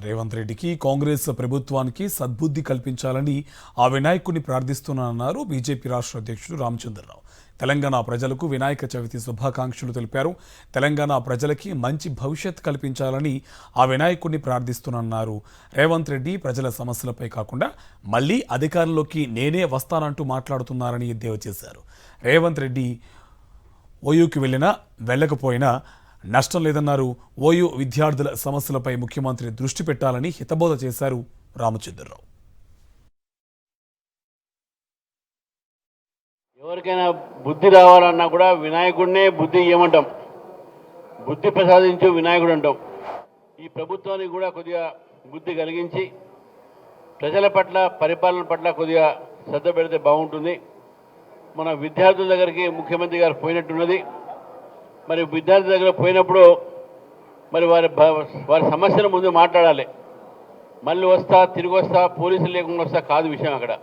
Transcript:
రేవంత్ రెడ్డికి కాంగ్రెస్ ప్రభుత్వానికి సద్బుద్ధి కల్పించాలని ఆ వినాయకుడిని ప్రార్థిస్తున్నానన్నారు బీజేపీ రాష్ట్ర అధ్యక్షుడు రామచంద్రరావు. తెలంగాణ ప్రజలకు వినాయక చవితి శుభాకాంక్షలు తెలిపారు. తెలంగాణ ప్రజలకి మంచి భవిష్యత్ కల్పించాలని ఆ వినాయకుడిని ప్రార్థిస్తున్నానన్నారు. రేవంత్ రెడ్డి ప్రజల సమస్యలపై కాకుండా మళ్లీ అధికారంలోకి నేనే వస్తానంటూ మాట్లాడుతున్నారని ఎద్దేవా చేశారు. రేవంత్ రెడ్డి ఓయూకి వెళ్ళకపోయినా నష్టం లేదన్నారు. ఓయూ విద్యార్థుల సమస్యలపై ముఖ్యమంత్రి దృష్టి పెట్టాలని హితబోధ చేశారు రామచంద్రరావు. ఎవరికైనా బుద్ధి రావాలన్నా కూడా వినాయకుడినే బుద్ధి ఇవ్వమంటాం, బుద్ధి ప్రసాదించు వినాయకుడు అంటాం. ఈ ప్రభుత్వానికి కూడా కొద్దిగా బుద్ధి కలిగించి ప్రజల పట్ల పరిపాలన పట్ల కొద్దిగా శ్రద్ధ పెడితే బాగుంటుంది. మన విద్యార్థుల దగ్గరికి ముఖ్యమంత్రి గారు పోయినట్టున్నది. మరి విద్యార్థి దగ్గర పోయినప్పుడు మరి వారి సమస్యల ముందు మాట్లాడాలి. మళ్ళీ వస్తా తిరిగి వస్తా పోలీసులు లేకుండా వస్తా కాదు విషయం. అక్కడ